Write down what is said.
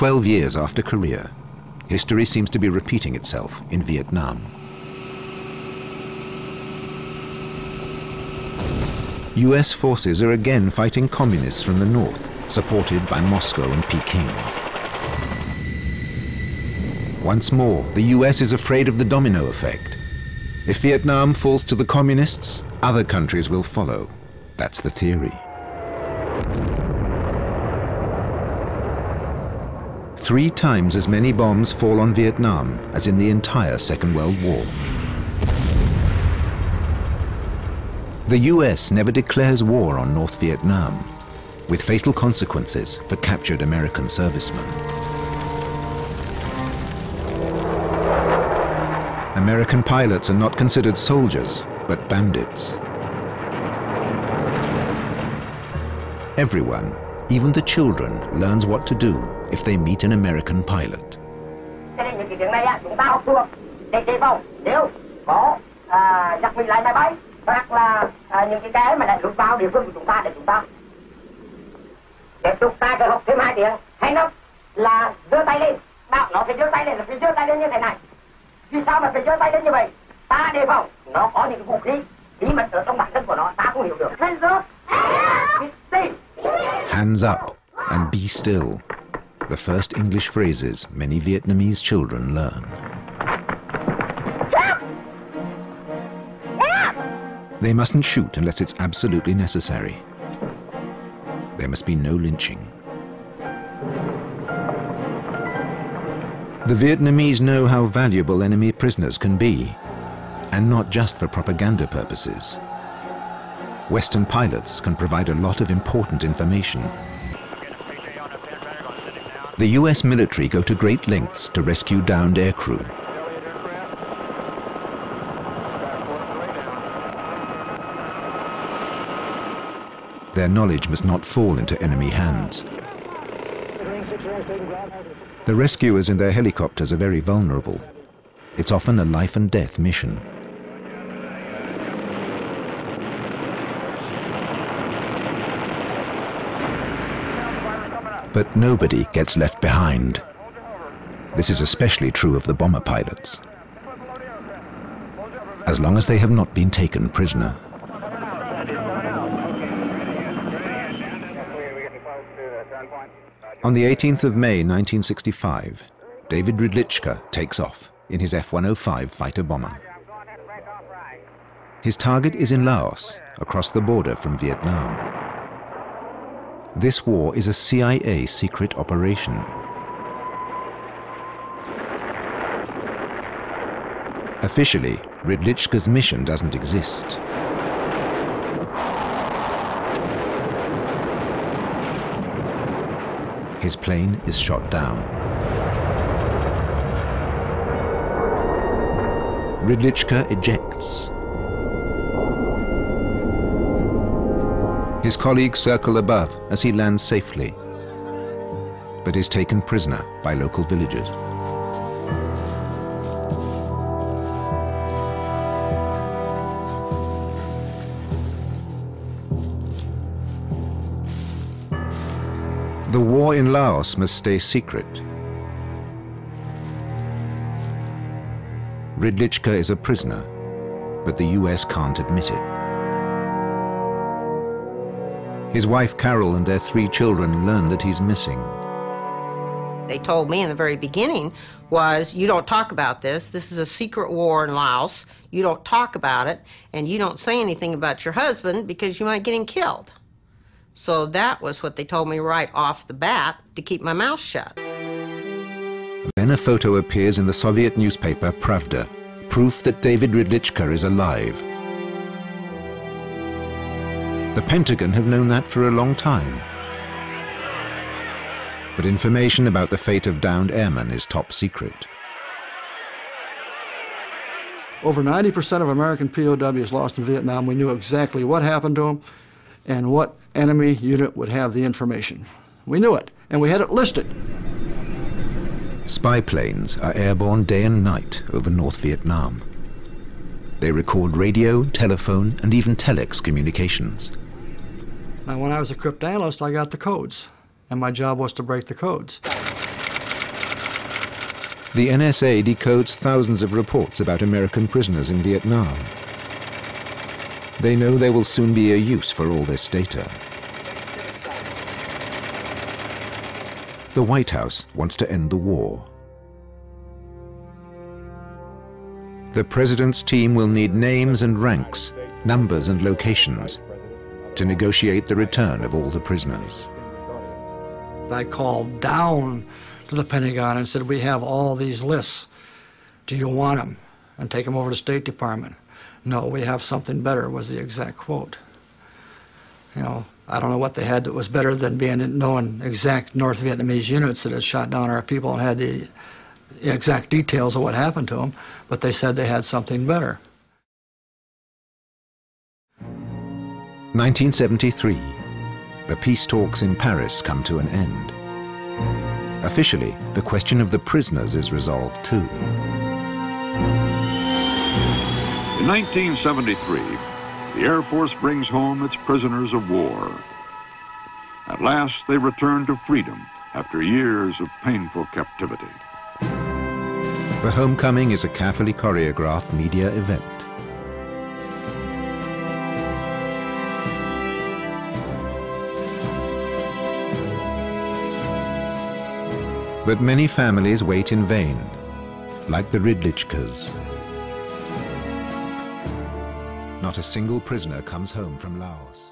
12 years after Korea, history seems to be repeating itself in Vietnam. US forces are again fighting communists from the north, supported by Moscow and Peking. Once more, the US is afraid of the domino effect. If Vietnam falls to the communists, other countries will follow. That's the theory. 3 times as many bombs fall on Vietnam as in the entire Second World War. The US never declares war on North Vietnam, with fatal consequences for captured American servicemen. American pilots are not considered soldiers, but bandits. Everyone, even the children, learns what to do if they meet an American pilot. Hands up and be still. The first English phrases many Vietnamese children learn. They mustn't shoot unless it's absolutely necessary. There must be no lynching. The Vietnamese know how valuable enemy prisoners can be, and not just for propaganda purposes. Western pilots can provide a lot of important information. The US military go to great lengths to rescue downed aircrew. Their knowledge must not fall into enemy hands. The rescuers in their helicopters are very vulnerable. It's often a life and death mission. But nobody gets left behind. This is especially true of the bomber pilots, as long as they have not been taken prisoner. On the 18th of May 1965, David Rydliczka takes off in his F-105 fighter bomber. His target is in Laos, across the border from Vietnam. This war is a CIA secret operation. Officially, Rydliczka's mission doesn't exist. His plane is shot down. Rydliczka ejects. His colleagues circle above as he lands safely, but is taken prisoner by local villagers. The war in Laos must stay secret. Rydliczka is a prisoner, but the US can't admit it. His wife Carol and their 3 children learn that he's missing. They told me in the very beginning was, you don't talk about this. This is a secret war in Laos. You don't talk about it, and you don't say anything about your husband because you might get him killed. So that was what they told me right off the bat, to keep my mouth shut. Then a photo appears in the Soviet newspaper Pravda, proof that David Rydliczka is alive. The Pentagon have known that for a long time. But information about the fate of downed airmen is top secret. Over 90% of American POWs lost in Vietnam, we knew exactly what happened to them and what enemy unit would have the information. We knew it, and we had it listed. Spy planes are airborne day and night over North Vietnam. They record radio, telephone, and even telex communications. Now, when I was a cryptanalyst, I got the codes, and my job was to break the codes. The NSA decodes thousands of reports about American prisoners in Vietnam. They know there will soon be a use for all this data. The White House wants to end the war. The president's team will need names and ranks, numbers and locations to negotiate the return of all the prisoners. I called down to the Pentagon and said, we have all these lists. Do you want them? And take them over to the State Department. No, we have something better, was the exact quote. You know, I don't know what they had that was better than knowing exact North Vietnamese units that had shot down our people and had the exact details of what happened to them, but they said they had something better. 1973. The peace talks in Paris come to an end. Officially, the question of the prisoners is resolved too. In 1973, the Air Force brings home its prisoners of war. At last, they return to freedom after years of painful captivity. The homecoming is a carefully choreographed media event. But many families wait in vain, like the Ridlichkas. Not a single prisoner comes home from Laos.